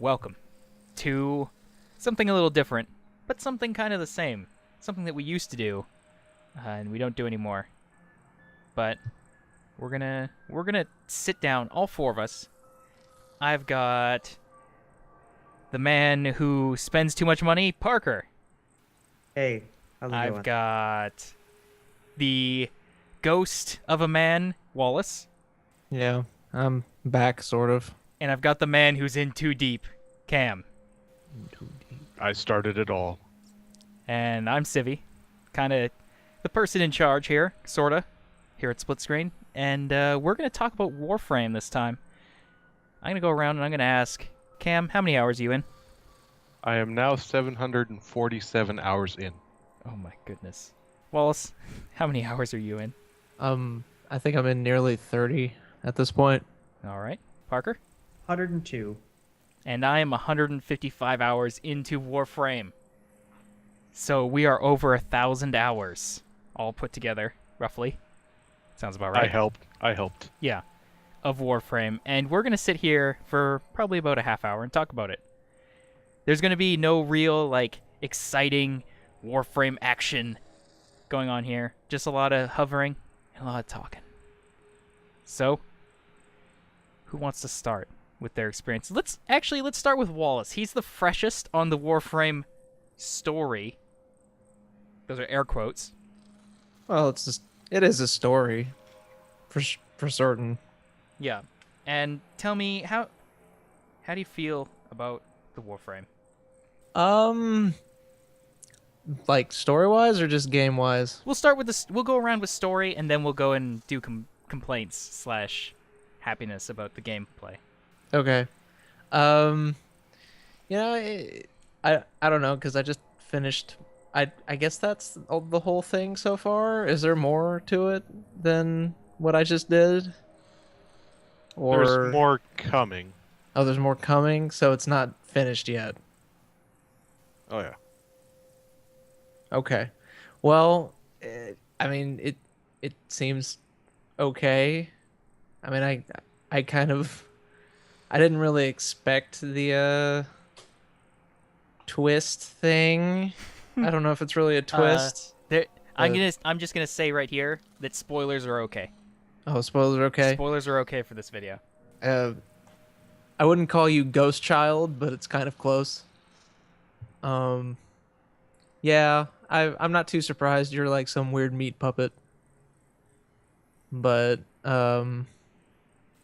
welcome to something a little different, but something kind of the same. Something that we used to do, and we don't do anymore. But we're gonna sit down, all four of us. I've got the man who spends too much money, Parker. Hey, how's it I've going? got the ghost of a man, Wallace. Yeah, I'm back, sort of. And I've got the man who's in too deep, Cam. I started it all. And I'm Civvie, kind of the person in charge here, sorta, here at SplitScreen. And we're going to talk about Warframe this time. I'm going to go around and I'm going to ask, Cam, how many hours are you in? I am now 747 hours in. Oh my goodness. Wallace, how many hours are you in? I think I'm in nearly 30 at this point. All right. Parker? 102. And I am 155 hours into Warframe. So we are over 1,000 hours, all put together, roughly. Sounds about right. I helped. Yeah, of Warframe. And we're going to sit here for probably about a half hour and talk about it. There's going to be no real, exciting Warframe action going on here. Just a lot of hovering and a lot of talking. So, who wants to start with their experience? Let's start with Wallace. He's the freshest on the Warframe story. Those are air quotes. Well, it is a story, for certain. Yeah. And tell me, how do you feel about the Warframe? Like story-wise or just game-wise? We'll start with this. We'll go around with story, and then we'll go and do complaints / happiness about the gameplay. Okay. I don't know, because I just finished. I guess that's the whole thing so far. Is there more to it than what I just did? Or There's more coming. Oh, there's more coming, so it's not finished yet. Oh yeah. Okay. Well, it seems okay. I mean, I didn't really expect the twist thing. I don't know if it's really a twist. I'm just gonna say right here that spoilers are okay. Oh, spoilers are okay. Spoilers are okay for this video. I wouldn't call you Ghost Child, but it's kind of close. Yeah, I'm not too surprised you're like some weird meat puppet. But You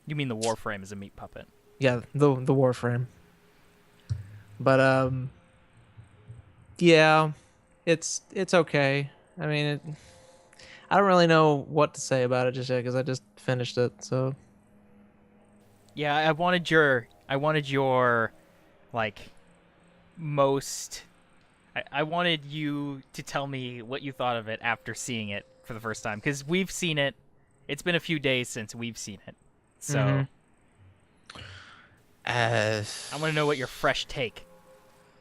mean the Warframe is a meat puppet? yeah, the Warframe. But yeah, it's okay. I mean, I don't really know what to say about it just yet because I just finished it. So Yeah, I wanted your most. I wanted you to tell me what you thought of it after seeing it for the first time, because we've seen it. It's been a few days since we've seen it, so I want to know what your fresh take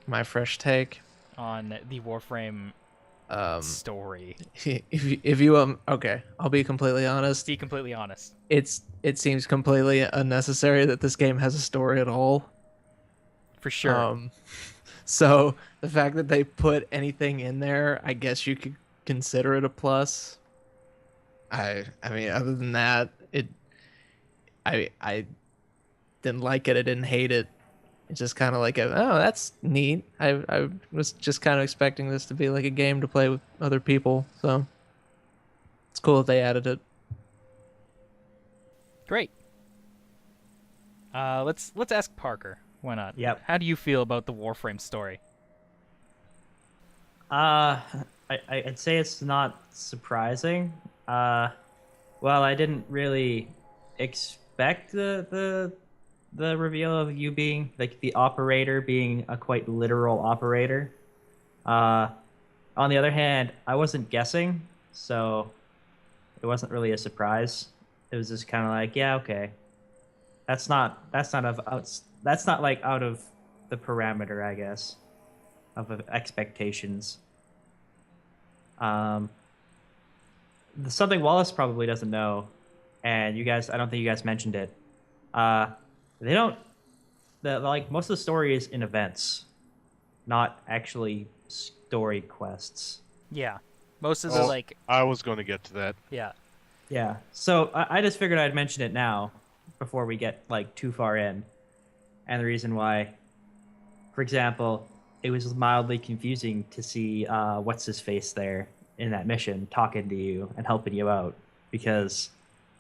my fresh take. on the Warframe story. If you okay, I'll be completely honest. Be completely honest. It seems completely unnecessary that this game has a story at all. For sure. So the fact that they put anything in there, I guess you could consider it a plus. I mean, other than that, I didn't like it. I didn't hate it. It's just kind of like, oh, that's neat. I was just kind of expecting this to be like a game to play with other people. So it's cool that they added it. Great. Let's ask Parker. Why not? Yep. How do you feel about the Warframe story? I'd say it's not surprising. Well, I didn't really expect the reveal of you being like the operator being a quite literal operator. On the other hand, I wasn't guessing, so it wasn't really a surprise. It was just kind of like, yeah, okay. That's not like out of the parameter, I guess, of expectations. Something Wallace probably doesn't know, and you guys, I don't think you guys mentioned it. They don't most of the story is in events, not actually story quests. Yeah. Most of the Oh, like I was going to get to that. yeah. Yeah. So I just figured I'd mention it now before we get like too far in. And the reason why, for example, it was mildly confusing to see what's his face there in that mission talking to you and helping you out, because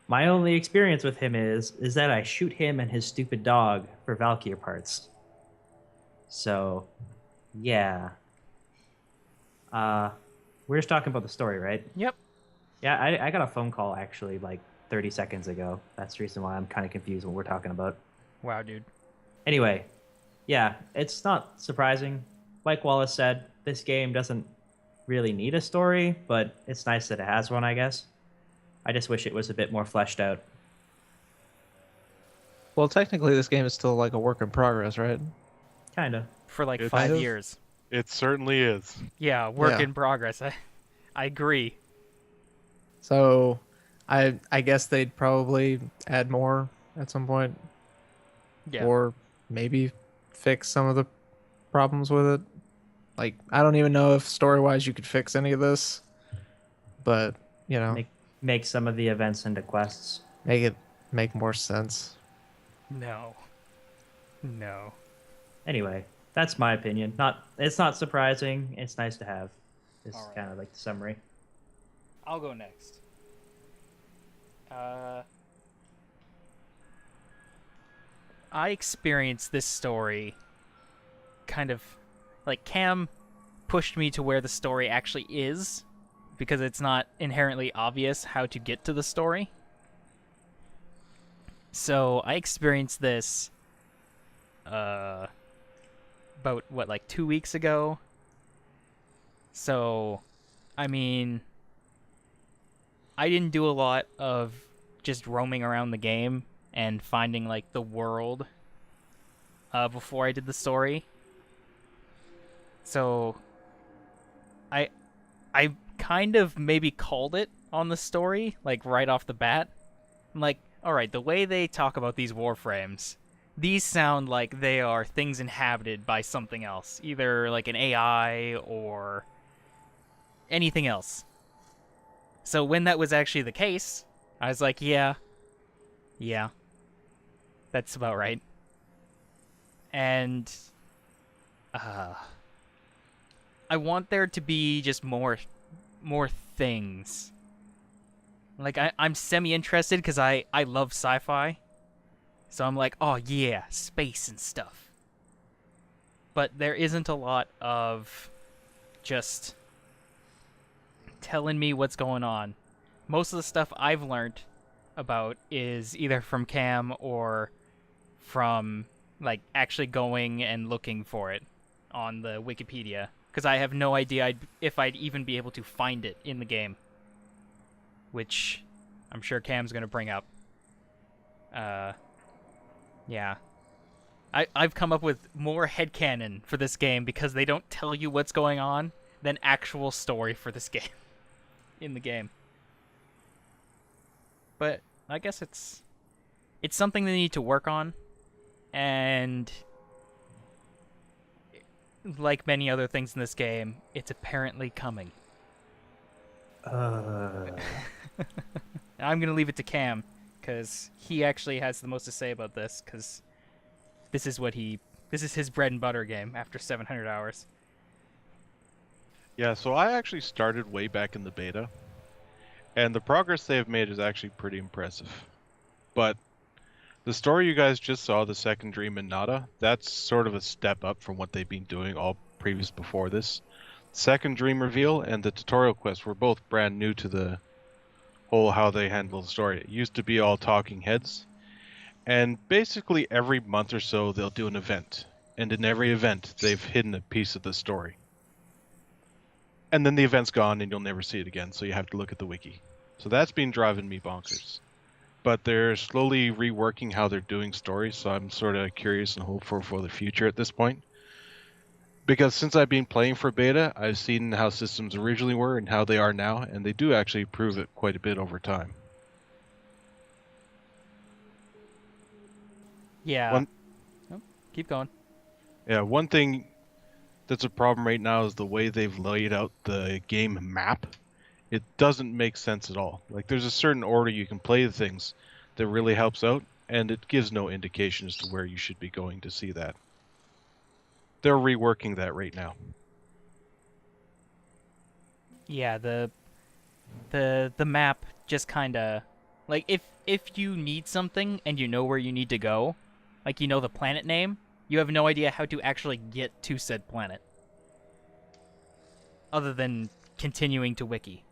my only experience with him is that I shoot him and his stupid dog for Valkyr parts. So, yeah. We're just talking about the story, right? Yep. Yeah, I got a phone call actually like 30 seconds ago. That's the reason why I'm kind of confused what we're talking about. Wow, dude. Anyway, yeah, it's not surprising. Like Wallace said, this game doesn't really need a story, but it's nice that it has one, I guess. I just wish it was a bit more fleshed out. Well, technically, this game is still like a work in progress, right? Kind of. For like It 5 is. years. It certainly is. Yeah, work Yeah. in progress. I agree. So, I guess they'd probably add more at some point, Yeah. or maybe fix some of the problems with it. Like, I don't even know if story-wise you could fix any of this, but you know, Make some of the events into quests. make it make more sense. No. No. Anyway, that's my opinion. It's not surprising. It's nice to have. It's All right. kind of like the summary. I'll go next. I experienced this story kind of like Cam pushed me to where the story actually is, because it's not inherently obvious how to get to the story. So I experienced this about what, like 2 weeks ago. So I mean, I didn't do a lot of just roaming around the game and finding like the world before I did the story. So I kind of maybe called it on the story like right off the bat. I'm like, all right, the way they talk about these warframes, these sound like they are things inhabited by something else, either like an AI or anything else. So when that was actually the case, I was like, yeah, that's about right. And I want there to be just more things. Like I'm semi-interested because I love sci-fi. So I'm like, oh yeah, space and stuff. But there isn't a lot of just telling me what's going on. Most of the stuff I've learned about is either from Cam or from like actually going and looking for it on the Wikipedia, because I have no idea if I'd even be able to find it in the game, which I'm sure Cam's going to bring up. Yeah. I've come up with more headcanon for this game because they don't tell you what's going on than actual story for this game in the game. But I guess it's something they need to work on, and like many other things in this game, it's apparently coming. I'm going to leave it to Cam because he actually has the most to say about this, because this is his bread and butter game after 700 hours. Yeah, so I actually started way back in the beta, and the progress they have made is actually pretty impressive. But the story you guys just saw, the second dream in Nada, that's sort of a step up from what they've been doing all previous before this. Second dream reveal and the tutorial quest were both brand new to the whole how they handle the story. It used to be all talking heads, and basically every month or so they'll do an event, and in every event they've hidden a piece of the story. And then the event's gone and you'll never see it again, so you have to look at the wiki. So that's been driving me bonkers. But they're slowly reworking how they're doing stories, so I'm sort of curious and hopeful for the future at this point. Because since I've been playing for beta, I've seen how systems originally were and how they are now, and they do actually improve it quite a bit over time. Yeah. One- Keep going. Yeah, one thing that's a problem right now is the way they've laid out the game map. It doesn't make sense at all. Like, there's a certain order you can play the things that really helps out, and it gives no indication as to where you should be going to see that. They're reworking that right now. Yeah, the map just kind of like if you need something and you know where you need to go, like you know the planet name, you have no idea how to actually get to said planet. Other than continuing to wiki.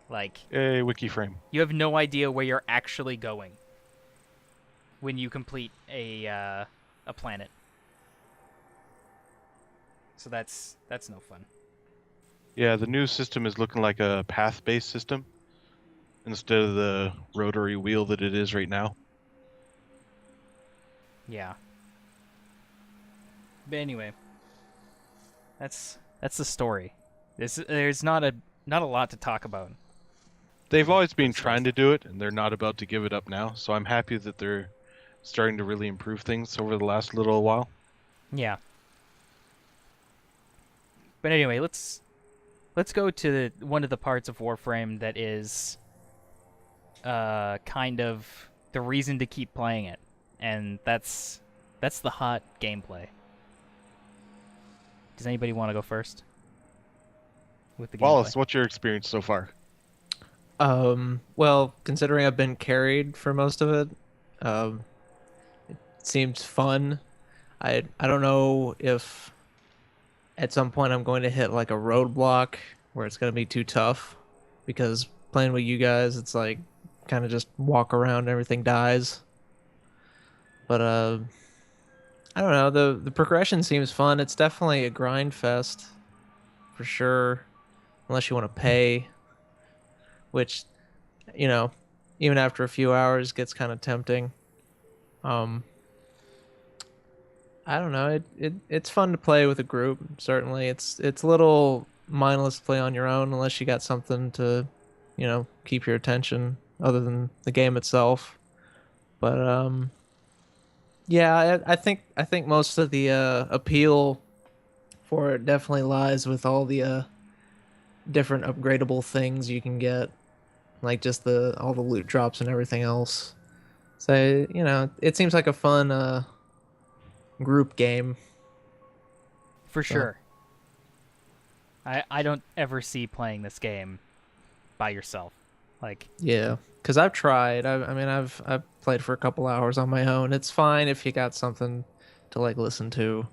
Like Hey, Wikiframe. you have no idea where you're actually going when you complete a planet. So that's no fun. Yeah, the new system is looking like a path-based system instead of the rotary wheel that it is right now. Yeah. But anyway, that's the story. There's not a lot to talk about. They've always been trying to do it, and they're not about to give it up now, so I'm happy that they're starting to really improve things over the last little while. Yeah. But anyway, let's go to one of the parts of Warframe that is kind of the reason to keep playing it, and that's the hot gameplay. Does anybody want to go first with the gameplay? Wallace, what's your experience so far? Well, considering I've been carried for most of it, it seems fun. I don't know if at some point I'm going to hit like a roadblock where it's going to be too tough, because playing with you guys, it's like kind of just walk around and everything dies. But I don't know, the progression seems fun. It's definitely a grind fest for sure, unless you want to pay, which, you know, even after a few hours gets kind of tempting. I don't know. It's fun to play with a group. Certainly, it's a little mindless to play on your own unless you got something to, keep your attention other than the game itself. But yeah, I think most of the appeal for it definitely lies with all the different upgradable things you can get, like just all the loot drops and everything else. So it seems like a fun group game. For sure. I don't ever see playing this game by yourself. Like, Yeah, because I've tried. I mean, I've played for a couple hours on my own. It's fine if you got something to like listen to,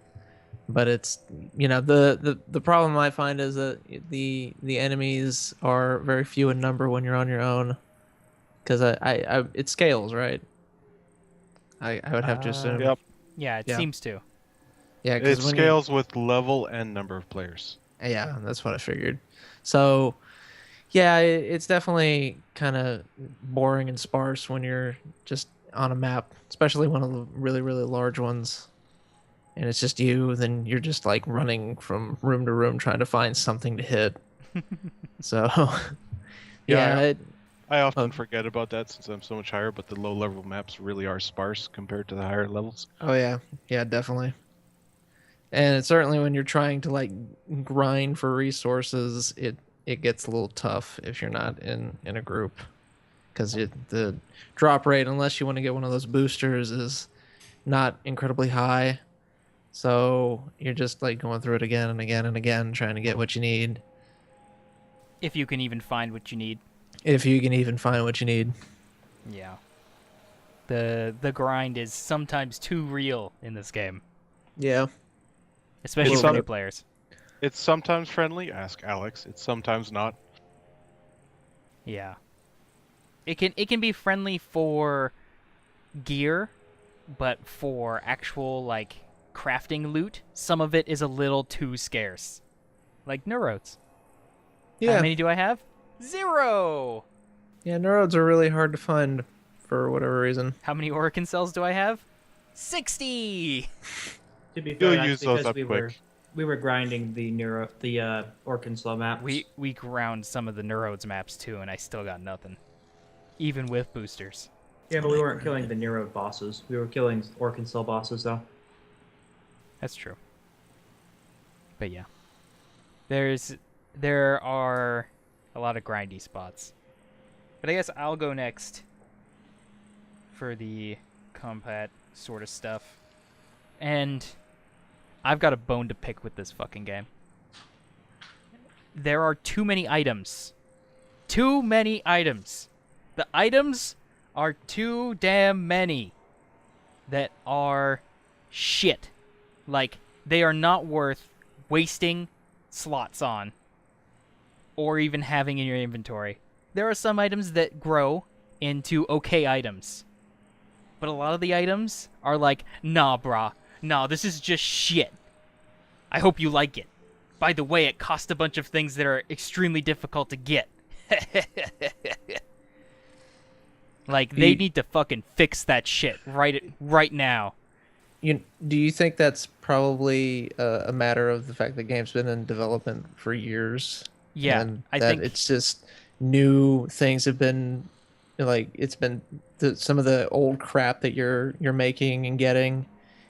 but it's the problem I find is that the enemies are very few in number when you're on your own, because I it scales, right. I would have to assume. Yep. yeah, it Yeah. seems to. Yeah, It because scales with level and number of players. Yeah, that's what I figured. So, yeah, it's definitely kind of boring and sparse when you're just on a map, especially one of the really, really large ones. And it's just you, then you're just like running from room to room trying to find something to hit. So, Yeah, yeah, I often Oh. forget about that since I'm so much higher, but the low-level maps really are sparse compared to the higher levels. oh yeah, definitely. And certainly when you're trying to like grind for resources, it gets a little tough if you're not in a group, because the drop rate, unless you want to get one of those boosters, is not incredibly high. So you're just like going through it again and again and again, trying to get what you need, If you can even find what you need. if you can even find what you need. Yeah. The grind is sometimes too real in this game, Yeah. especially It's for some- new players. It's sometimes friendly, ask Alex. It's sometimes not. Yeah. It can be friendly for gear, but for actual like crafting loot, some of it is a little too scarce. Like neurodes. Yeah. How many do I have? 0. Yeah, neurodes are really hard to find for whatever reason. How many Oracle cells do I have? 60. To be You'll fair, that's use those because up quick. we were grinding the Orkinslow maps. We ground some of the neurodes maps too, and I still got nothing, even with boosters. Yeah, but we weren't killing the Nero bosses. We were killing Orkinslow bosses though. That's true. But yeah, there are a lot of grindy spots. But I guess I'll go next for the combat sort of stuff. And I've got a bone to pick with this fucking game. There are too many items. Too many items. The items are too damn many that are shit. Like, they are not worth wasting slots on or even having in your inventory. There are some items that grow into okay items. But a lot of the items are like, nah, brah. Nah, this is just shit. I hope you like it. By the way, it costs a bunch of things that are extremely difficult to get. Like, they need to fucking fix that shit right now. Do you think that's probably a matter of the fact the game's been in development for years? Yeah, and I that think it's just new things have been like it's been some of the old crap that you're making and getting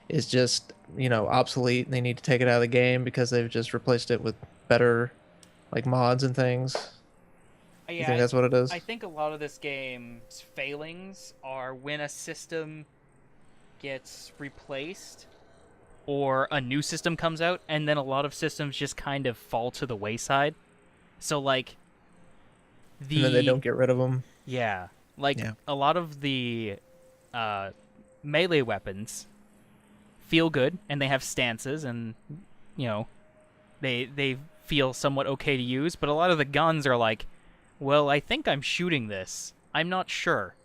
is just obsolete, and they need to take it out of the game because they've just replaced it with better like mods and things. You think that's what it is? I think a lot of this game's failings are when a system gets replaced or a new system comes out, and then a lot of systems just kind of fall to the wayside. So, like, And then they don't get rid of them. Yeah. Like, Yeah. a lot of the melee weapons feel good, and they have stances, and, they feel somewhat okay to use, but a lot of the guns are like, well, I think I'm shooting this. I'm not sure.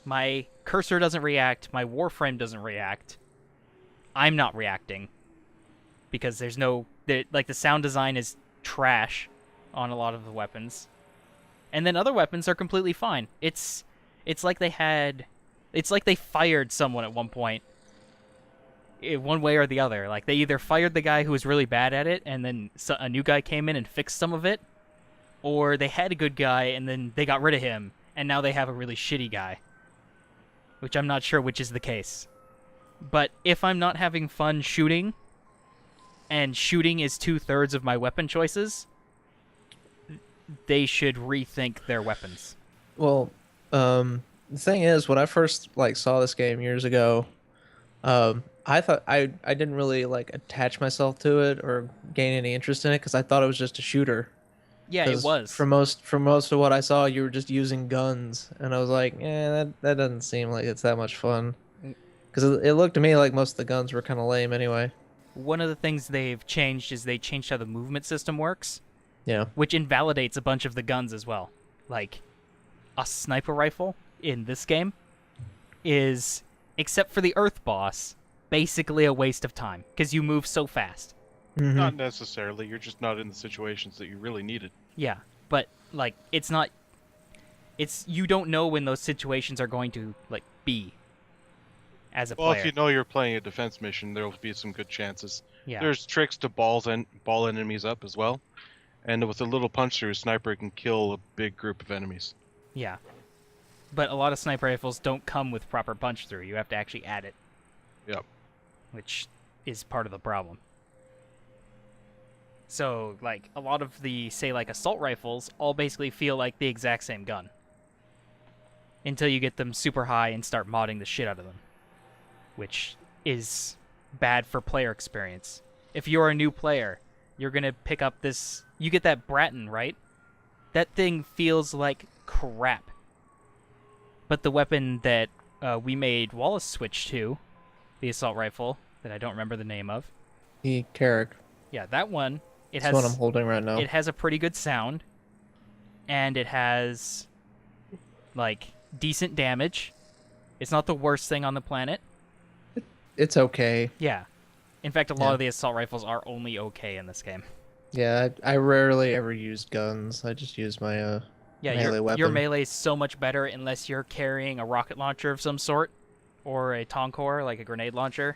My cursor doesn't react. My Warframe doesn't react. I'm not reacting. Because there's no... the sound design is trash on a lot of the weapons. And then other weapons are completely fine. It's like they had... It's like they fired someone at one point. One way or the other. Like, they either fired the guy who was really bad at it, and then a new guy came in and fixed some of it, or they had a good guy, and then they got rid of him, and now they have a really shitty guy. Which I'm not sure which is the case. But if I'm not having fun shooting, and shooting is 2/3 of my weapon choices, they should rethink their weapons. Well, the thing is, when I first saw this game years ago, I thought I didn't really attach myself to it or gain any interest in it because I thought it was just a shooter. Yeah, it was. For most of what I saw, you were just using guns, and I was like, that doesn't seem like it's that much fun. Because it looked to me like most of the guns were kind of lame anyway. One of the things they've changed is they changed how the movement system works. Yeah. Which invalidates a bunch of the guns as well. Like, a sniper rifle in this game is, except for the Earth boss, basically a waste of time, because you move so fast. Mm-hmm. Not necessarily. You're just not in the situations that you really need it. Yeah, but, it's not... You don't know when those situations are going to, be as a player. Well, if you know you're playing a defense mission, there'll be some good chances. Yeah. There's tricks to ball enemies up as well. And with a little punch through, a sniper can kill a big group of enemies. Yeah. But a lot of sniper rifles don't come with proper punch through. You have to actually add it. Yep. Which is part of the problem. So, a lot of the, say, assault rifles all basically feel like the exact same gun. Until you get them super high and start modding the shit out of them. Which is bad for player experience. If you're a new player, you're going to pick up this... You get that Bratton, right? That thing feels like crap. But the weapon that we made Wallace switch to, the assault rifle, that I don't remember the name of. The Carrick. Yeah, that one. That's what I'm holding right now. It has a pretty good sound. And it has, decent damage. It's not the worst thing on the planet. It's okay. Yeah. In fact, a lot of the assault rifles are only okay in this game. Yeah, I rarely ever use guns. I just use my melee weapon. Your melee is so much better unless you're carrying a rocket launcher of some sort or a Tonkor, like a grenade launcher.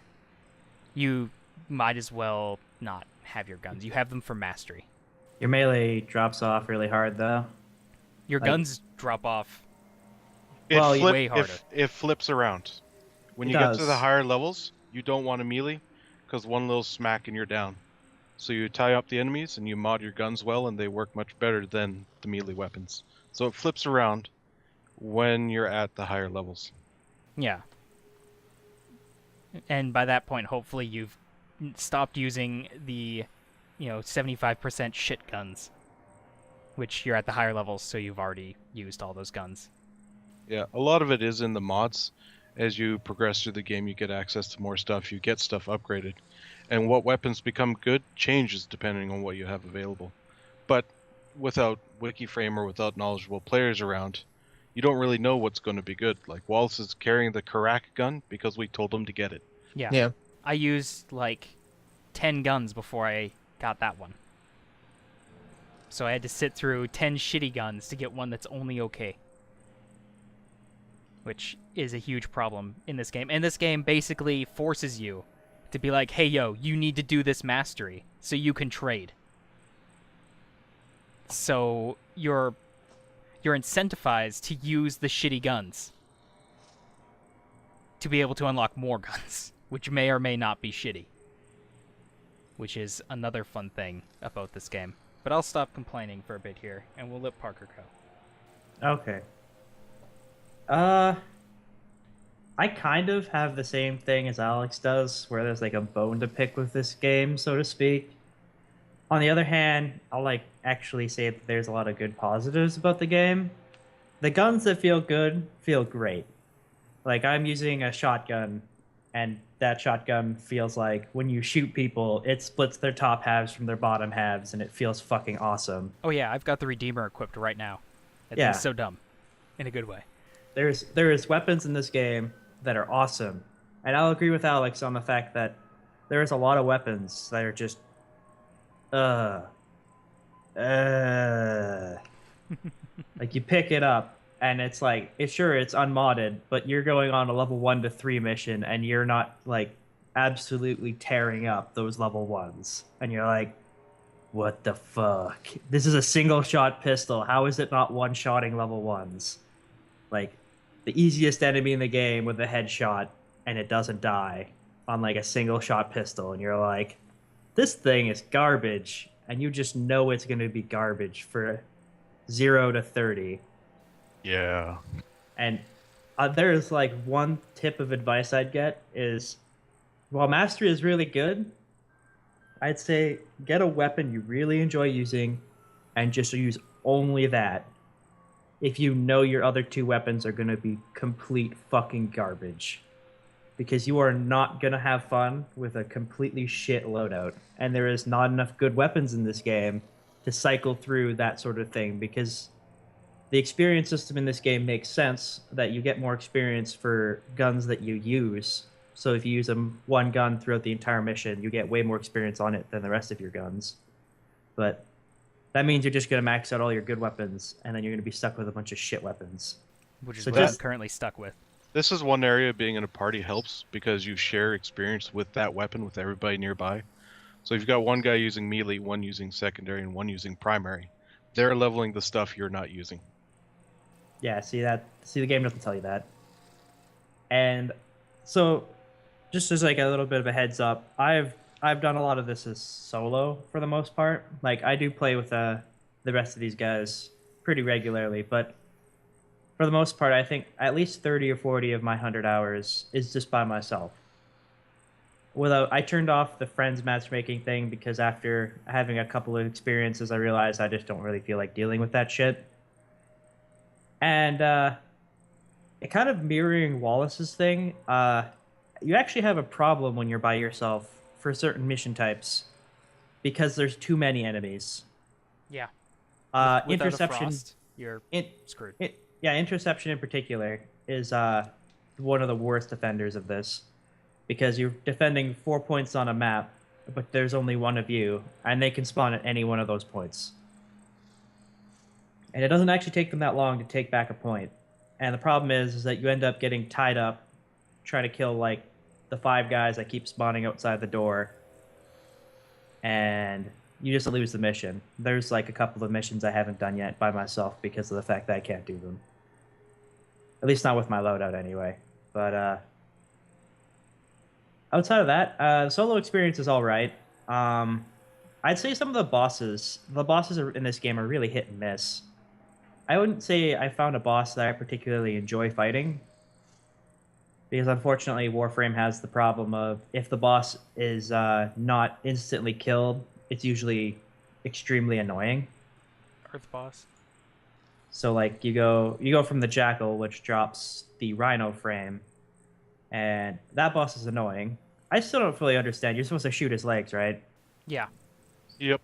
You might as well not have your guns. You have them for mastery. Your melee drops off really hard, though. Your guns drop off It way harder. It flips around. When It you get does. to the higher levels, you don't want a melee, because one little smack and you're down. So you tie up the enemies and you mod your guns well, and they work much better than the melee weapons. So it flips around when you're at the higher levels. Yeah. And by that point, hopefully you've stopped using the, 75% shit guns, which you're at the higher levels, so you've already used all those guns. Yeah, a lot of it is in the mods. As you progress through the game, you get access to more stuff, you get stuff upgraded. And what weapons become good changes depending on what you have available. But without Wikiframe or without knowledgeable players around, you don't really know what's going to be good. Like Wallace is carrying the Karak gun because we told him to get it. Yeah. Yeah. I used, 10 guns before I got that one. So I had to sit through 10 shitty guns to get one that's only okay. Which is a huge problem in this game. And this game basically forces you to be like, hey, yo, you need to do this mastery so you can trade. So you're incentivized to use the shitty guns to be able to unlock more guns, which may or may not be shitty. Which is another fun thing about this game. But I'll stop complaining for a bit here, and we'll let Parker go. Okay. I kind of have the same thing as Alex does, where there's like a bone to pick with this game, so to speak. On the other hand, I'll actually say that there's a lot of good positives about the game. The guns that feel good feel great. Like I'm using a shotgun, and that shotgun feels like when you shoot people, it splits their top halves from their bottom halves, and it feels fucking awesome. Oh yeah, I've got the Redeemer equipped right now. That Yeah. thing's so dumb. In a good way. There is weapons in this game that are awesome, and I'll agree with Alex on the fact that there is a lot of weapons that are just like you pick it up and it's like it's unmodded, but you're going on a level 1 to 3 mission and you're not absolutely tearing up those level 1s, and you're like, what the fuck, this is a single shot pistol, how is it not one shotting level 1s? Like the easiest enemy in the game with a headshot and it doesn't die on a single shot pistol, and you're like, this thing is garbage, and you just know it's going to be garbage for 0 to 30. Yeah. And there's one tip of advice I'd get is, while mastery is really good, I'd say get a weapon you really enjoy using and just use only that. If you know your other 2 weapons are going to be complete fucking garbage. Because you are not going to have fun with a completely shit loadout. And there is not enough good weapons in this game to cycle through that sort of thing. Because the experience system in this game makes sense that you get more experience for guns that you use. So if you use one gun throughout the entire mission, you get way more experience on it than the rest of your guns. But that means you're just going to max out all your good weapons, and then you're going to be stuck with a bunch of shit weapons. Which is So what I'm just- currently stuck with. This is one area being in a party helps because you share experience with that weapon with everybody nearby. So if you've got one guy using melee, one using secondary, and one using primary, they're leveling the stuff you're not using. Yeah, see the game doesn't tell you that. And so just as a little bit of a heads up, I've done a lot of this as solo for the most part. I do play with the rest of these guys pretty regularly, but for the most part, I think at least 30 or 40 of my 100 hours is just by myself. I turned off the friends matchmaking thing because after having a couple of experiences, I realized I just don't really feel like dealing with that shit. And it kind of mirroring Wallace's thing, you actually have a problem when you're by yourself for certain mission types because there's too many enemies. Yeah. Without a Interception, frost, you're screwed. interception in particular is one of the worst defenders of this, because you're defending 4 points on a map, but there's only one of you, and they can spawn at any one of those points. And it doesn't actually take them that long to take back a point. And the problem is that you end up getting tied up trying to kill the 5 guys that keep spawning outside the door, and you just lose the mission. There's a couple of missions I haven't done yet by myself because of the fact that I can't do them. At least not with my loadout anyway. But Outside of that, solo experience is all right. I'd say some of the bosses in this game are really hit and miss. I wouldn't say I found a boss that I particularly enjoy fighting, because unfortunately, Warframe has the problem of if the boss is not instantly killed, it's usually extremely annoying. Earth boss. So like you go from the Jackal, which drops the Rhino frame, and that boss is annoying. I still don't fully understand. You're supposed to shoot his legs, right? Yeah. Yep.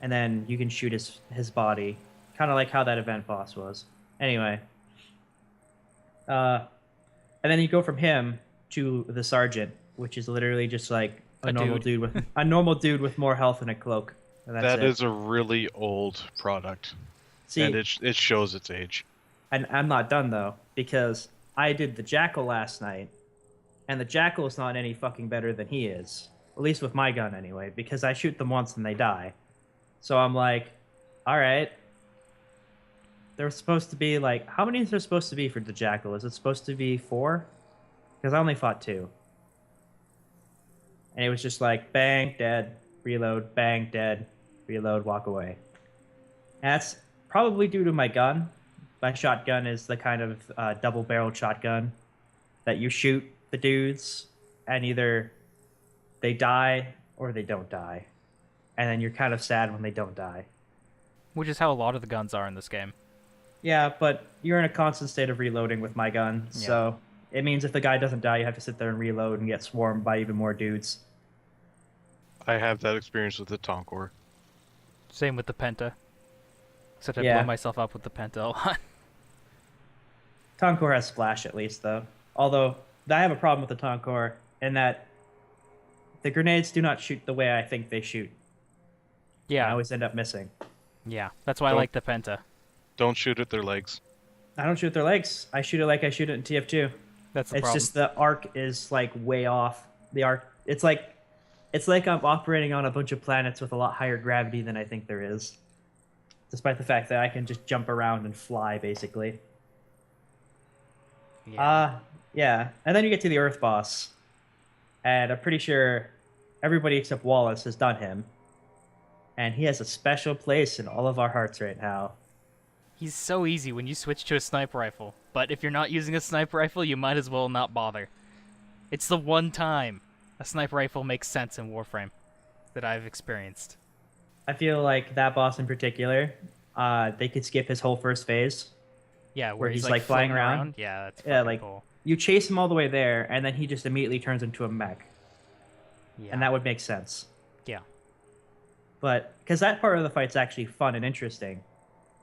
And then you can shoot his body, kind of like how that event boss was. Anyway, and then you go from him to the sergeant, which is literally just like a normal dude with a normal dude with more health and a cloak. And that's That it. is a really old product, See, and it shows its age. and I'm not done though, because I did the Jackal last night, and the Jackal is not any fucking better than he is. At least with my gun anyway, because I shoot them once and they die. So I'm like, all right. They're supposed to be like, how many is there supposed to be for the Jackal? Is it supposed to be 4? Because I only fought 2. And it was just like, bang, dead, reload, bang, dead, reload, walk away. And that's probably due to my gun. My shotgun is the kind of double-barreled shotgun that you shoot the dudes, and either they die or they don't die. And then you're kind of sad when they don't die. Which is how a lot of the guns are in this game. Yeah, but you're in a constant state of reloading with my gun, Yeah. so it means if the guy doesn't die, you have to sit there and reload and get swarmed by even more dudes. I have that experience with the Tonkor. Same with the Penta. Except I Yeah. blow myself up with the Penta a lot. Tonkor has splash at least, though. Although, I have a problem with the Tonkor in that the grenades do not shoot the way I think they shoot. I Yeah. always end up missing. Yeah. That's why I Don't- like the Penta. Don't shoot at their legs. I don't shoot their legs. I shoot it like I shoot it in TF2. That's the It's problem. just the arc is like way off. The arc, it's like I'm operating on a bunch of planets with a lot higher gravity than I think there is. Despite the fact that I can just jump around and fly, basically. Yeah. Yeah. And then you get to the Earth boss. And I'm pretty sure everybody except Wallace has done him. And he has a special place in all of our hearts right now. He's so easy when you switch to a sniper rifle. But if you're not using a sniper rifle, you might as well not bother. It's the one time a sniper rifle makes sense in Warframe that I've experienced. I feel like that boss in particular, they could skip his whole first phase. Yeah, Where he's, like like, flying floating around? Yeah, that's Yeah, fucking like- cool. You chase him all the way there, and then he just immediately turns into a mech. Yeah. And that would make sense. Yeah. But because that part of the fight's actually fun and interesting,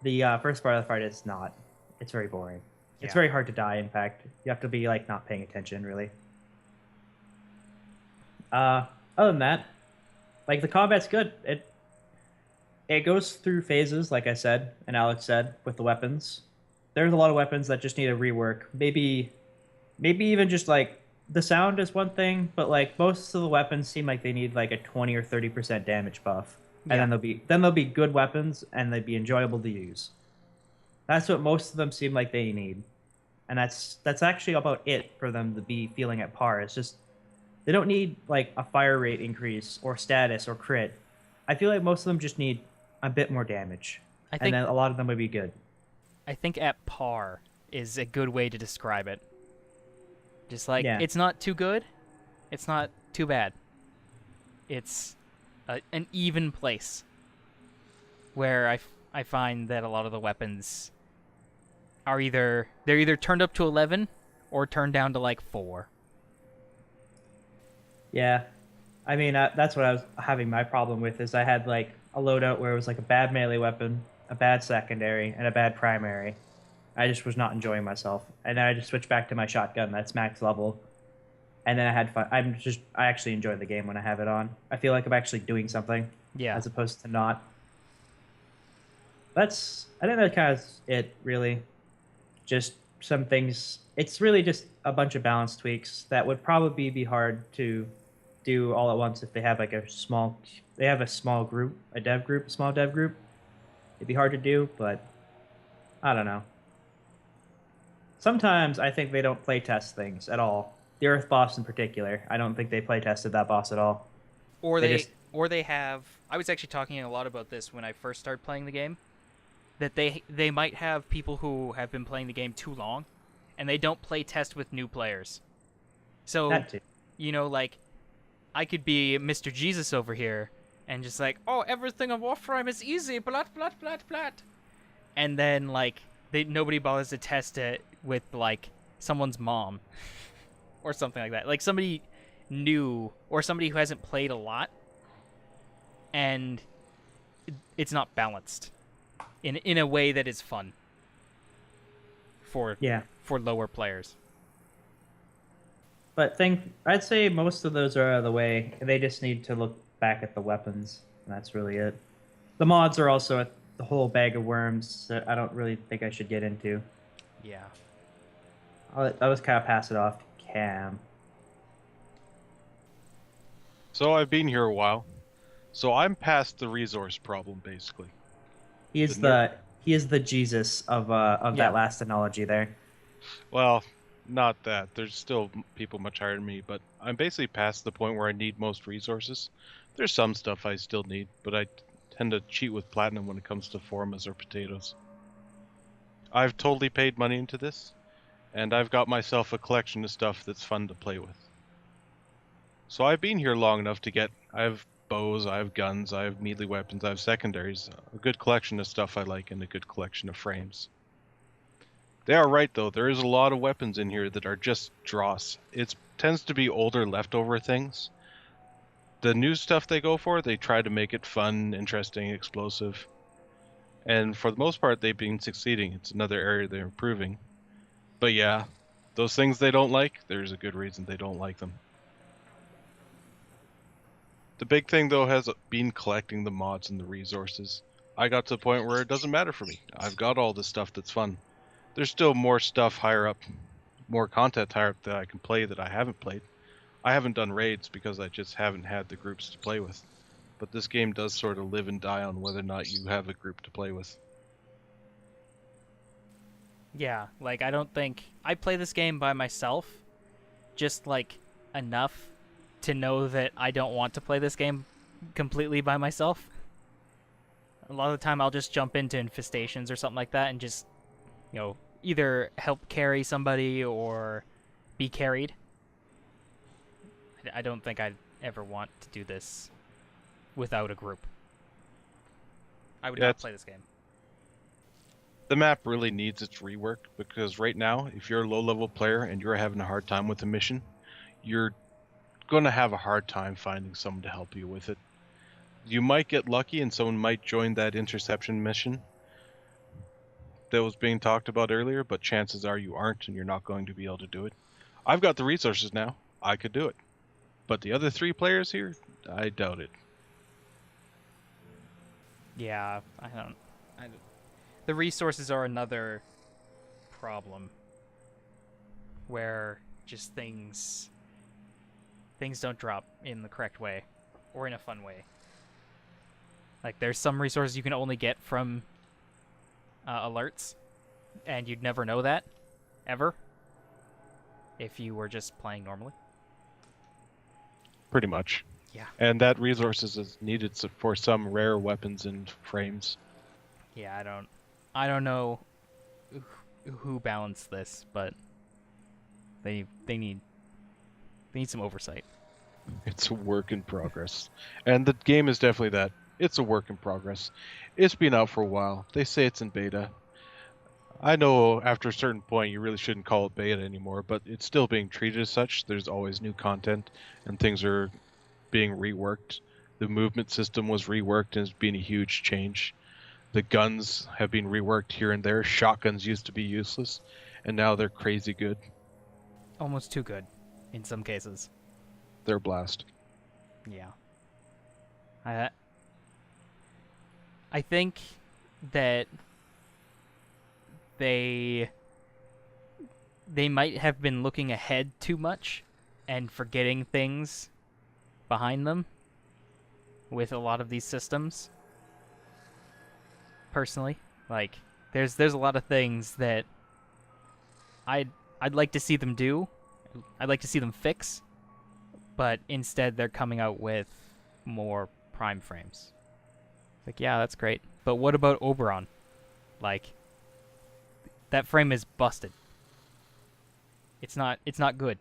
the first part of the fight is not. It's very boring. It's Yeah. very hard to die. In fact, you have to be like not paying attention really. Other than that, like the combat's good. It goes through phases, like I said and Alex said, with the weapons. There's a lot of weapons that just need a rework. Maybe even just like the sound is one thing, but like most of the weapons seem like they need like a 20 or 30% damage buff. And Yeah. then they'll be good weapons and they'd be enjoyable to use. That's what most of them seem like they need. And that's actually about it for them to be feeling at par. It's just they don't need like a fire rate increase or status or crit. I feel like most of them just need a bit more damage. I And think then a lot of them would be good. I think at par is a good way to describe it. Just like Yeah. it's not too good, it's not too bad. It's an even place where I find that a lot of the weapons are they're either turned up to 11 or turned down to like 4. Yeah, I mean that's what I was having my problem with. Is I had like a loadout where it was like a bad melee weapon, a bad secondary, and a bad primary. I just was not enjoying myself, and then I just switched back to my shotgun. That's max level, and then I had fun. I actually enjoy the game when I have it on. I feel like I'm actually doing something Yeah. as opposed to not. I think that kind of it really. Just some things. It's really just a bunch of balance tweaks that would probably be hard to do all at once if they have like a small group, a small dev group. It'd be hard to do, but I don't know. Sometimes I think they don't play test things at all. the Earth boss in particular. I don't think they play tested that boss at all. Or They they just- or they have. I was actually talking a lot about this when I first started playing the game. That they might have people who have been playing the game too long, and they don't play test with new players. So That too. like I could be Mr. Jesus over here and just like, oh, everything on Warframe is easy, blat blat blat blat, and then like nobody bothers to test it with like someone's mom or something like that, like somebody new or somebody who hasn't played a lot, and it's not balanced in a way that is fun for Yeah. lower players. But I'd say most of those are out of the way. They just need to look back at the weapons, and that's really it. The mods are also the whole bag of worms that I don't really think I should get into. Yeah. I'll just kind of pass it off to Cam. So I've been here a while. So I'm past the resource problem, basically. He is The he is the Jesus of Yeah. that last analogy there. Well, not that. There's still people much higher than me, but I'm basically past the point where I need most resources. There's some stuff I still need, but I tend to cheat with platinum when it comes to formas or potatoes. I've totally paid money into this, and I've got myself a collection of stuff that's fun to play with. So I've been here long enough to get... I have bows, I have guns, I have melee weapons, I have secondaries, a good collection of stuff I like, and a good collection of frames. They are right, though. There is a lot of weapons in here that are just dross. It tends to be older leftover things. The new stuff they go for, they try to make it fun, interesting, explosive. And for the most part, they've been succeeding. It's another area they're improving. But yeah, those things they don't like, there's a good reason they don't like them. The big thing, though, has been collecting the mods and the resources. I got to the point where it doesn't matter for me. I've got all the stuff that's fun. There's still more stuff higher up, more content higher up that I can play that I haven't played. I haven't done raids because I just haven't had the groups to play with. But this game does sort of live and die on whether or not you have a group to play with. Yeah, like I don't think I play this game by myself, just like enough to know that I don't want to play this game completely by myself. A lot of the time I'll just jump into infestations or something like that and just, either help carry somebody or be carried. I don't think I'd ever want to do this without a group. I would Yeah, not it's- play this game. The map really needs its rework because right now, if you're a low-level player and you're having a hard time with a mission, you're going to have a hard time finding someone to help you with it. You might get lucky and someone might join that interception mission that was being talked about earlier, but chances are you aren't and you're not going to be able to do it. I've got the resources now. I could do it. But the other 3 players here, I doubt it. Yeah, the resources are another problem where just things don't drop in the correct way or in a fun way. Like there's some resources you can only get from alerts, and you'd never know that ever if you were just playing normally. Pretty much. Yeah. And that resources is needed for some rare weapons and frames. Yeah, I don't know who balanced this, but they need some oversight. It's a work in progress. And the game is definitely that. It's a work in progress. It's been out for a while. They say it's in beta. I know after a certain point you really shouldn't call it beta anymore, but it's still being treated as such. There's always new content and things are being reworked. The movement system was reworked and it's been a huge change. The guns have been reworked here and there. Shotguns used to be useless, and now they're crazy good. Almost too good in some cases. They're a blast. Yeah. I think that they might have been looking ahead too much and forgetting things behind them with a lot of these systems. Personally, like there's a lot of things that I'd like to see them do like to see them fix, but instead they're coming out with more prime frames. Like, yeah, that's great. But what about Oberon? Like, that frame is busted. It's not good.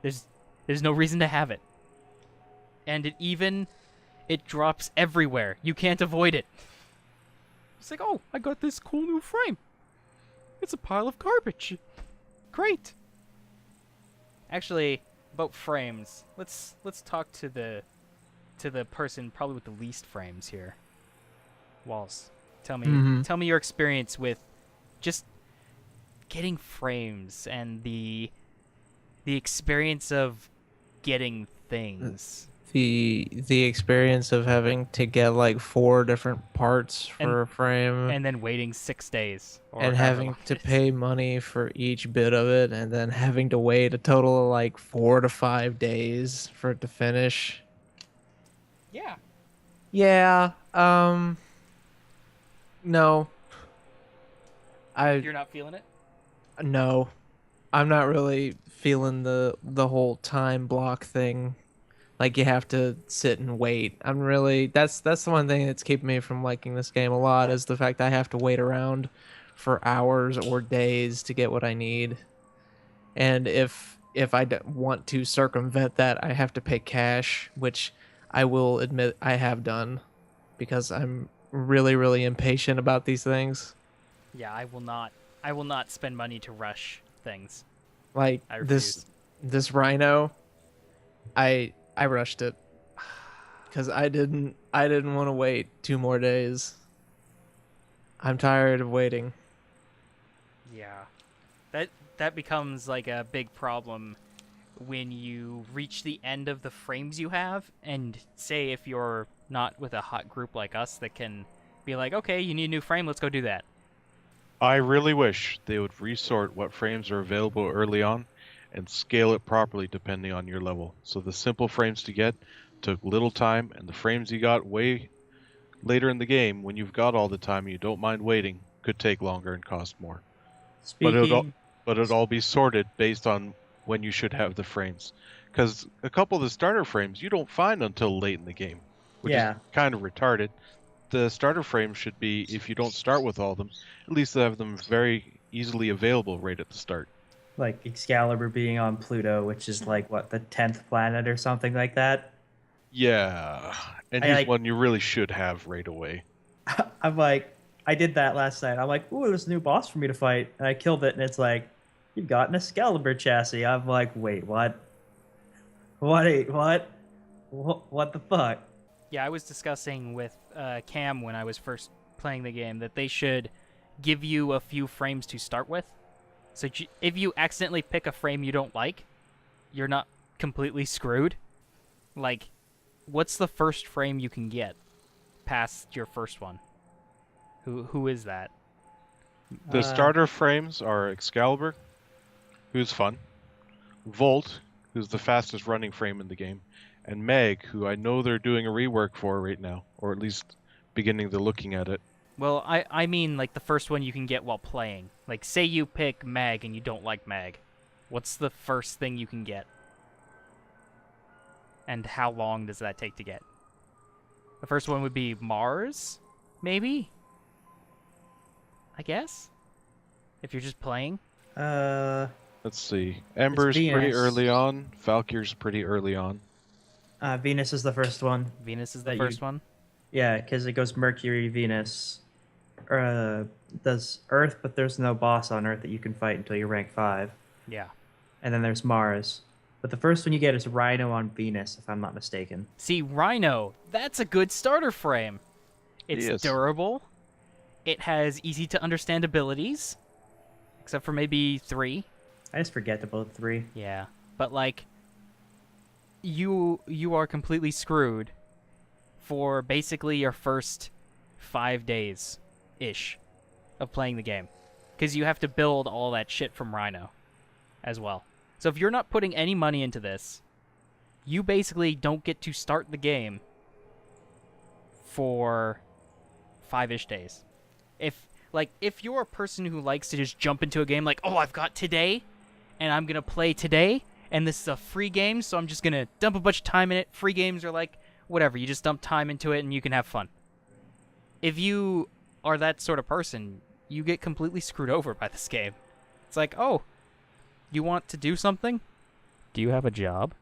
There's no reason to have it. And it drops everywhere. You can't avoid it. It's like, oh, I got this cool new frame. It's a pile of garbage. Great. Actually, about frames, let's talk to the person probably with the least frames here. Wallace, tell me your experience with just getting frames and the experience of getting things. The experience of having to get like 4 different parts for a frame And then waiting 6 days. Or and however having long to it is. pay money for each bit of it, and then having to wait a total of like 4 to 5 days for it to finish. Yeah. Yeah, no. You're not feeling it? No. I'm not really feeling the whole time block thing. Like you have to sit and wait. That's the one thing that's keeping me from liking this game a lot, is the fact I have to wait around for hours or days to get what I need. And if want to circumvent that, I have to pay cash, which I will admit I have done because I'm really, really impatient about these things. Yeah, I will not spend money to rush things. Like I refuse. this rhino, I rushed it because I didn't want to wait 2 more days. I'm tired of waiting. Yeah. That becomes like a big problem when you reach the end of the frames you have, and say if you're not with a hot group like us that can be like, okay, you need a new frame, let's go do that. I really wish they would resort what frames are available early on and scale it properly depending on your level. So the simple frames to get took little time, and the frames you got way later in the game, when you've got all the time and you don't mind waiting, could take longer and cost more. But it'd all be sorted based on when you should have the frames. Because a couple of the starter frames you don't find until late in the game, which is kind of retarded. The starter frames should be, if you don't start with all of them, at least have them very easily available right at the start. Like Excalibur being on Pluto, which is like what, the 10th planet or something like that. Yeah, and he's one you really should have right away. I'm like, I did that last night. I'm like, ooh, there's a new boss for me to fight, and I killed it, and it's like, you've got an Excalibur chassis. I'm like, wait, what? What the fuck? Yeah, I was discussing with Cam when I was first playing the game that they should give you a few frames to start with. So if you accidentally pick a frame you don't like, you're not completely screwed. Like, what's the first frame you can get past your first one? Who is that? The starter frames are Excalibur, who's fun, Volt, who's the fastest running frame in the game, and Meg, who I know they're doing a rework for right now, or at least beginning to looking at it. Well, I mean like the first one you can get while playing. Like, say you pick Mag and you don't like Mag. What's the first thing you can get? And how long does that take to get? The first one would be Mars, maybe? I guess? If you're just playing? Let's see. Ember's pretty Venus. early on. Valkyr's pretty early on. Venus is the first one. Venus is the That first you- one? Yeah, because it goes Mercury, Venus. Does Earth, but there's no boss on Earth that you can fight until you rank 5. Yeah. And then there's Mars. But the first one you get is Rhino on Venus, if I'm not mistaken. See, Rhino, that's a good starter frame. It's Yes. durable. It has easy to understand abilities. Except for maybe 3. I just forget about 3. Yeah. But like, you are completely screwed for basically your first 5 days ish of playing the game, because you have to build all that shit from Rhino as well. So if you're not putting any money into this, you basically don't get to start the game for 5-ish days. If you're a person who likes to just jump into a game like, oh, I've got today and I'm going to play today, and this is a free game, so I'm just going to dump a bunch of time in it. Free games are like, whatever, you just dump time into it and you can have fun. If you are that sort of person, you get completely screwed over by this game. It's like, oh, you want to do something? Do you have a job?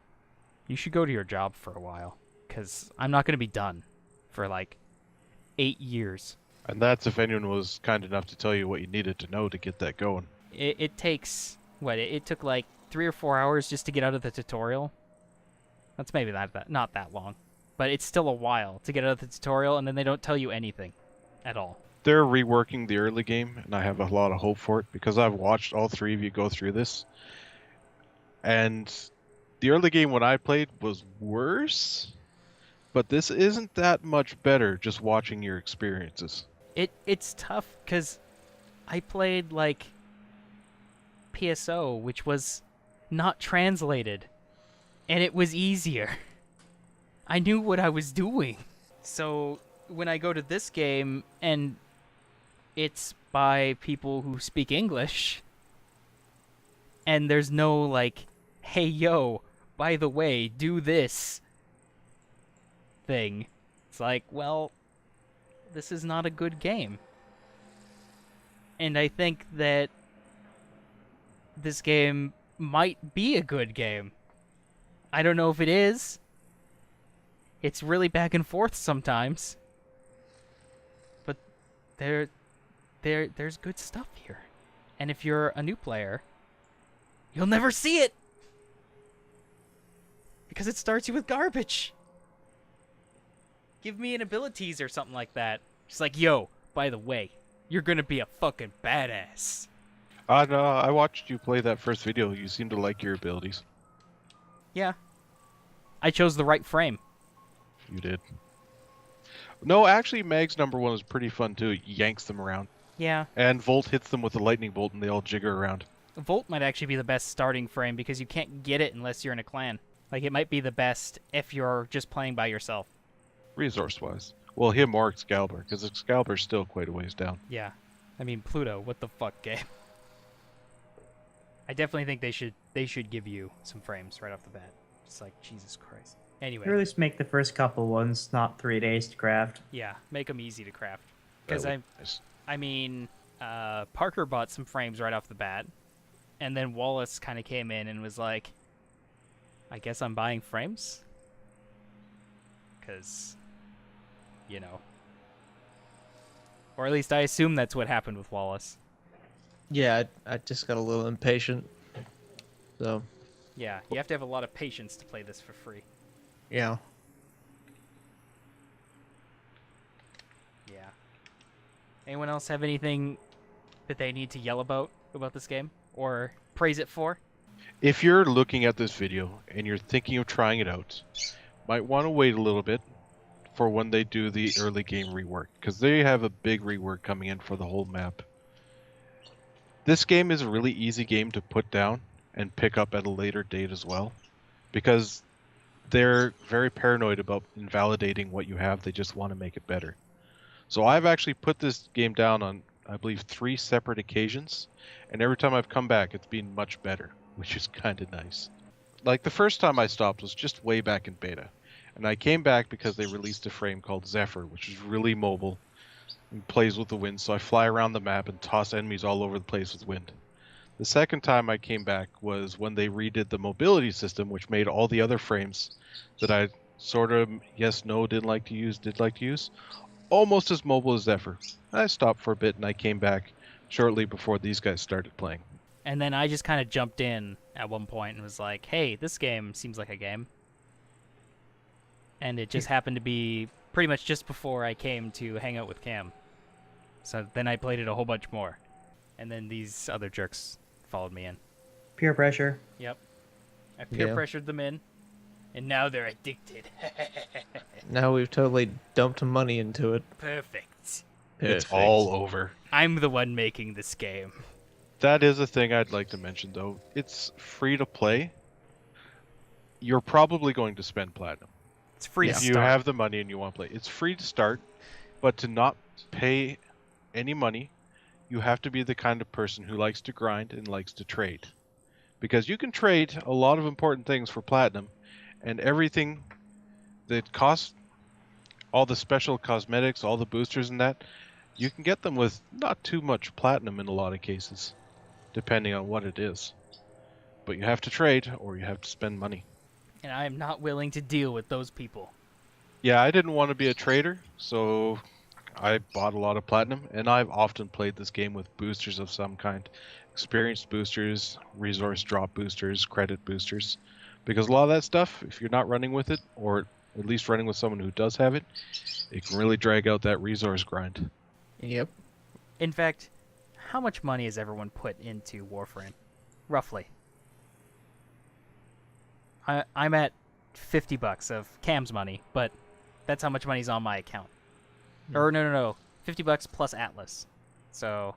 You should go to your job for a while, because I'm not going to be done for like 8 years. And that's if anyone was kind enough to tell you what you needed to know to get that going. It takes, it took like 3 or 4 hours just to get out of the tutorial. That's maybe not that long. But it's still a while to get out of the tutorial, and then they don't tell you anything at all. They're reworking the early game, and I have a lot of hope for it, because I've watched all three of you go through this. And the early game when I played was worse, but this isn't that much better just watching your experiences. It's tough, because I played, like, PSO, which was not translated, and it was easier. I knew what I was doing. So when I go to this game and it's by people who speak English and there's no like, hey, yo, by the way, do this thing. It's like, well, this is not a good game. And I think that this game might be a good game. I don't know if it is. It's really back and forth sometimes. But there's good stuff here. And if you're a new player, you'll never see it. Because it starts you with garbage. Give me an abilities or something like that. Just like, yo, by the way, you're gonna be a fucking badass. No, I watched you play that first video. You seem to like your abilities. Yeah. I chose the right frame. You did. No, actually, Mag's number one is pretty fun too. He yanks them around. Yeah. And Volt hits them with a lightning bolt and they all jigger around. Volt might actually be the best starting frame because you can't get it unless you're in a clan. Like, it might be the best if you're just playing by yourself. Resource-wise. Well, him or Excalibur, because Excalibur's still quite a ways down. Yeah. I mean, Pluto, what the fuck, game? I definitely think they should give you some frames right off the bat. It's like, Jesus Christ. Anyway. Or at least make the first couple ones not 3 days to craft. Yeah, make them easy to craft. Because Nice. I mean, Parker bought some frames right off the bat, and then Wallace kind of came in and was like, I guess I'm buying frames? Because, you know. Or at least I assume that's what happened with Wallace. Yeah, I just got a little impatient. So, Yeah, you have to have a lot of patience to play this for free. yeah. Yeah. Anyone else have anything that they need to yell about this game? Or praise it for? If you're looking at this video and you're thinking of trying it out, might want to wait a little bit for when they do the early game rework, because they have a big rework coming in for the whole map. This game is a really easy game to put down and pick up at a later date as well, because they're very paranoid about invalidating what you have. They just want to make it better. So I've actually put this game down on, I believe, 3 separate occasions, and every time I've come back, it's been much better, which is kind of nice. Like, the first time I stopped was just way back in beta, and I came back because they released a frame called Zephyr, which is really mobile and plays with the wind, so I fly around the map and toss enemies all over the place with wind. The second time I came back was when they redid the mobility system, which made all the other frames that I sort of, yes, no, did like to use, almost as mobile as Zephyr. I stopped for a bit and I came back shortly before these guys started playing. And then I just kind of jumped in at one point and was like, hey, this game seems like a game. And it just happened to be pretty much just before I came to hang out with Cam. So then I played it a whole bunch more. And then these other jerks followed me in. Peer pressure. Yep. I peer Yeah. pressured them in. And now they're addicted. Now we've totally dumped money into it. Perfect. It's Perfect. all over. I'm the one making this game. That is a thing I'd like to mention, though. It's free to play. You're probably going to spend platinum. It's free Yeah. to If you start. have the money and you want to play. It's free to start, but to not pay any money, you have to be the kind of person who likes to grind and likes to trade. because you can trade a lot of important things for platinum, and everything that costs, all the special cosmetics, all the boosters and that, you can get them with not too much platinum in a lot of cases, depending on what it is. But you have to trade or you have to spend money. And I am not willing to deal with those people. Yeah, I didn't want to be a trader, so I bought a lot of platinum, and I've often played this game with boosters of some kind. Experience boosters, resource drop boosters, credit boosters. Because a lot of that stuff, if you're not running with it, or at least running with someone who does have it, it can really drag out that resource grind. Yep. In fact, how much money has everyone put into Warframe? Roughly. I'm at $50 of Cam's money, but that's how much money's on my account. Or no. $50 plus Atlas. So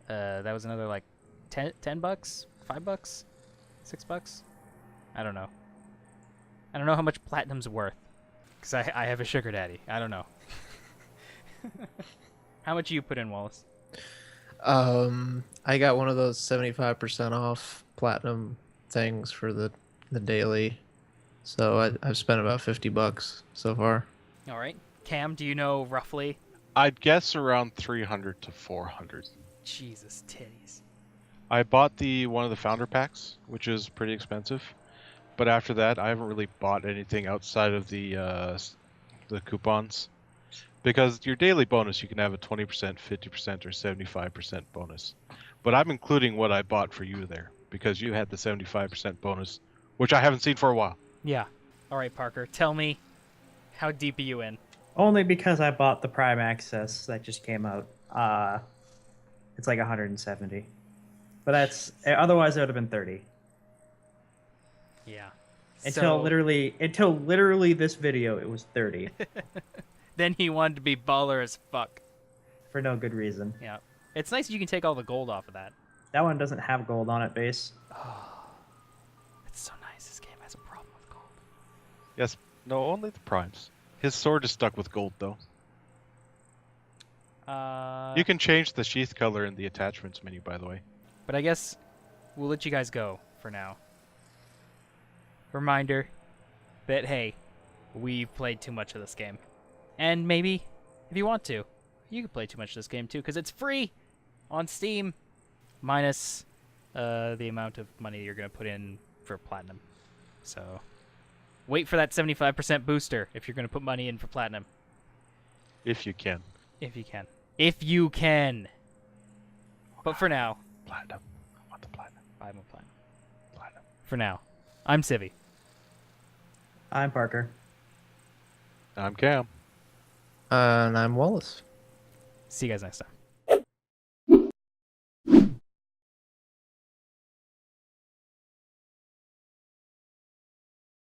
that was another like $10, $5, $6. I don't know. I don't know how much platinum's worth, because I have a sugar daddy. I don't know. How much you put in, Wallace? I got one of those 75% off platinum things for the daily, so I've spent about $50 so far. All right. Cam, do you know roughly? I'd guess around 300 to 400. Jesus titties. I bought one of the founder packs, which is pretty expensive. But after that, I haven't really bought anything outside of the coupons. Because your daily bonus, you can have a 20%, 50%, or 75% bonus. But I'm including what I bought for you there, because you had the 75% bonus, which I haven't seen for a while. Yeah. All right, Parker. Tell me, how deep are you in? Only because I bought the Prime Access that just came out. It's like 170. But that's otherwise it would have been 30. Yeah. Until literally this video, it was 30 Then he wanted to be baller as fuck. for no good reason. Yeah. It's nice you can take all the gold off of that. That one doesn't have gold on it, base. It's so nice. This game has a problem with gold. Yes, no, only the primes. His sword is stuck with gold, though. You can change the sheath color in the attachments menu, by the way. But I guess we'll let you guys go for now. Reminder that, hey, we've played too much of this game. And maybe, if you want to, you can play too much of this game too, because it's free on Steam, minus the amount of money you're going to put in for Platinum. So, wait for that 75% booster if you're going to put money in for Platinum. If you can. If you can. If you can! But for now, Platinum. I want the platinum. I'm a Platinum. Platinum. For now, I'm Civvie. I'm Parker. I'm Cam. And I'm Wallace. See you guys next time.